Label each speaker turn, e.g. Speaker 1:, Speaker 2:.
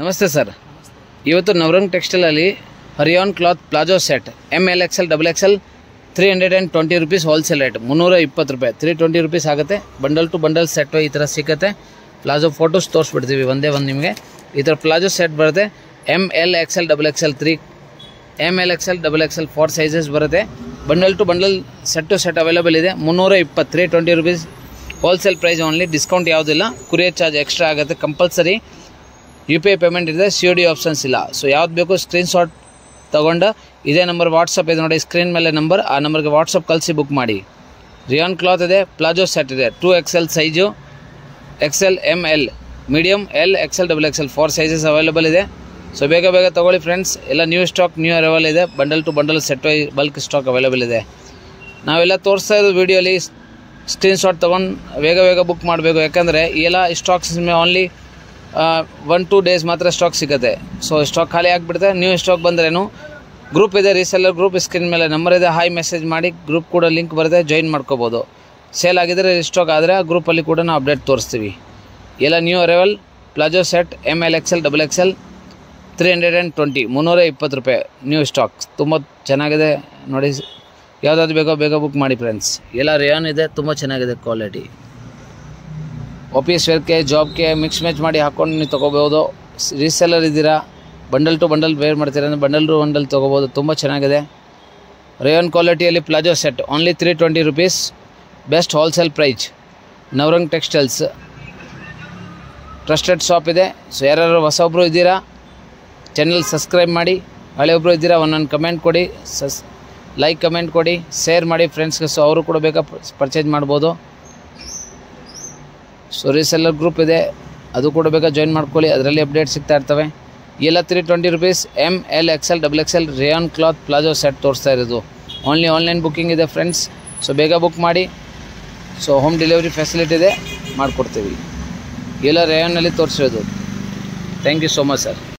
Speaker 1: ನಮಸ್ತೆ ಸರ್. ಇವತ್ತು ನವರಂಗ್ ಟೆಕ್ಸ್ಟೈಲಲ್ಲಿ ಹರಿಯಾನ್ cloth palazzo set ML XL XXL 320 rupees wholesale rate 320 ರೂಪಾಯಿ 320 rupees ಆಗುತ್ತೆ. ಬಂಡಲ್ ಟು ಬಂಡಲ್ ಸೆಟ್ ಈ ಥರ ಸಿಗುತ್ತೆ. ಪ್ಲಾಜೋ ಫೋಟೋಸ್ ತೋರಿಸ್ಬಿಡ್ತೀವಿ ಒಂದೇ ಒಂದು ನಿಮಗೆ. ಈ ಥರ ಪ್ಲಾಜೋ ಸೆಟ್ ಬರುತ್ತೆ. ML XL XXL 3 ML XL XXL 4 sizes ಬರುತ್ತೆ. Bundle to bundle set to set available ಇದೆ. 320 320 rupees wholesale price only. Discount ಯಾವುದಿಲ್ಲ. ಕುರಿಯರ್ ಚಾರ್ಜ್ ಎಕ್ಸ್ಟ್ರಾ ಆಗುತ್ತೆ ಕಂಪಲ್ಸರಿ. UPI ಪೇಮೆಂಟ್ ಇದೆ. COD ಆಪ್ಷನ್ಸ್ ಇಲ್ಲ. ಸೊ ಯಾವ್ದು ಬೇಕು ಸ್ಕ್ರೀನ್ಶಾಟ್ ತೊಗೊಂಡು ಇದೇ ನಂಬರ್ ವಾಟ್ಸಪ್ ಇದೆ ನೋಡಿ, ಸ್ಕ್ರೀನ್ ಮೇಲೆ ನಂಬರ್, ಆ ನಂಬರ್ಗೆ ವಾಟ್ಸಪ್ ಕಳಿಸಿ ಬುಕ್ ಮಾಡಿ. ರಿಯಾನ್ ಕ್ಲಾತ್ ಇದೆ, ಪ್ಲಾಜೋ ಸೆಟ್ ಇದೆ, 2XL size, XL ML medium, L XL XXL 4 sizes available ಇದೆ. ಸೊ ಬೇಗ ಬೇಗ ತೊಗೊಳ್ಳಿ ಫ್ರೆಂಡ್ಸ್. ಎಲ್ಲ ನ್ಯೂ ಸ್ಟಾಕ್ ನ್ಯೂ ಅರೈವಲ್ ಇದೆ. Bundle to bundle set bulk stock available ಇದೆ. ನಾವೆಲ್ಲ ತೋರಿಸ್ತಾ ಇರೋದು ವೀಡಿಯೋಲಿ ಸ್ಕ್ರೀನ್ಶಾಟ್ ತೊಗೊಂಡು ಬೇಗ ಬೇಗ ಬುಕ್ ಮಾಡಬೇಕು. ಯಾಕಂದರೆ ಎಲ್ಲ ಸ್ಟಾಕ್ಸ್ ಓನ್ಲಿ 1-2 ಡೇಸ್ ಮಾತ್ರ ಸ್ಟಾಕ್ ಸಿಗುತ್ತೆ. ಸೊ ಸ್ಟಾಕ್ ಖಾಲಿ ಆಗಿಬಿಡುತ್ತೆ. ನ್ಯೂ ಸ್ಟಾಕ್ ಬಂದ್ರೇನು ಗ್ರೂಪ್ ಇದೆ, ರೀಸೆಲ್ಲರ್ ಗ್ರೂಪ್, ಸ್ಕ್ರೀನ್ ಮೇಲೆ ನಂಬರ್ ಇದೆ, ಹಾಯ್ ಮೆಸೇಜ್ ಮಾಡಿ. ಗ್ರೂಪ್ ಕೂಡ ಲಿಂಕ್ ಬರುತ್ತೆ, ಜಾಯಿನ್ ಮಾಡ್ಕೋಬೋದು. ಸೇಲ್ ಆಗಿದ್ದರೆ ಸ್ಟಾಕ್ ಆದರೆ ಆ ಗ್ರೂಪಲ್ಲಿ ಕೂಡ ನಾವು ಅಪ್ಡೇಟ್ ತೋರಿಸ್ತೀವಿ. ಎಲ್ಲ new arrival palazzo set ML XL XXL 320 ರೂಪಾಯಿ ನ್ಯೂ ಸ್ಟಾಕ್. ತುಂಬ ಚೆನ್ನಾಗಿದೆ ನೋಡಿ. ಯಾವುದಾದ್ರು ಬೇಕೋ ಬೇಗ ಬುಕ್ ಮಾಡಿ ಫ್ರೆಂಡ್ಸ್. ಎಲ್ಲ ರಿಯಾನ್ ಇದೆ, ತುಂಬ ಚೆನ್ನಾಗಿದೆ ಕ್ವಾಲಿಟಿ. ಆಫೀಸ್ ವೇರ್ಗೆ, ಜಾಬ್ಗೆ ಮಿಕ್ಸ್ ಮ್ಯಾಚ್ ಮಾಡಿ ಹಾಕ್ಕೊಂಡು ನೀವು ತೊಗೋಬೋದು. ರೀಸೆಲ್ಲರ್ ಇದ್ದೀರಾ, ಬಂಡಲ್ ಟು ಬಂಡಲ್ ವೇರ್ ಮಾಡ್ತೀರಾ ಅಂದರೆ ಬಂಡಲ್ ಟು ಬಂಡಲ್ ತೊಗೋಬೋದು. ತುಂಬ ಚೆನ್ನಾಗಿದೆ. ರೇಯನ್ ಕ್ವಾಲಿಟಿಯಲ್ಲಿ palazzo set only 320 rupees. Best wholesale price. Navrang textiles trusted shop ಇದೆ. ಸೊ ಯಾರು ಹೊಸೊಬ್ಬರು ಇದ್ದೀರಾ ಚಾನಲ್ ಸಬ್ಸ್ಕ್ರೈಬ್ ಮಾಡಿ, ಹಳೆಯೊಬ್ಬರು ಇದ್ದೀರಾ ಒಂದೊಂದು ಕಮೆಂಟ್ ಕೊಡಿ, ಲೈಕ್ ಕಮೆಂಟ್ ಕೊಡಿ, ಶೇರ್ ಮಾಡಿ ಫ್ರೆಂಡ್ಸ್ಗೆ. ಸೊ ಅವರು ಕೂಡ ಬೇಕಾ ಪರ್ಚೇಸ್ ಮಾಡ್ಬೋದು. ಸೊ ರೀಸೆಲ್ಲರ್ ಗ್ರೂಪ್ ಇದೆ, ಅದು ಕೂಡ ಬೇಕಾ ಜಾಯಿನ್ ಮಾಡ್ಕೊಳ್ಳಿ, ಅದರಲ್ಲಿ ಅಪ್ಡೇಟ್ ಸಿಗ್ತಾ ಇರ್ತವೆ. ಎಲ್ಲ 320 rupees ML XL XXL rayon cloth palazzo set ತೋರಿಸ್ತಾ ಇರೋದು. ಓನ್ಲಿ ಆನ್ಲೈನ್ ಬುಕ್ಕಿಂಗ್ ಇದೆ ಫ್ರೆಂಡ್ಸ್. ಸೊ ಬೇಗ ಬುಕ್ ಮಾಡಿ. ಸೊ ಹೋಮ್ ಡೆಲಿವರಿ ಫೆಸಿಲಿಟಿ ಇದೆ, ಮಾಡಿಕೊಡ್ತೀವಿ. ಎಲ್ಲ ರೇಯಾನ್ನಲ್ಲಿ ತೋರಿಸಿರೋದು. Thank you so much sir.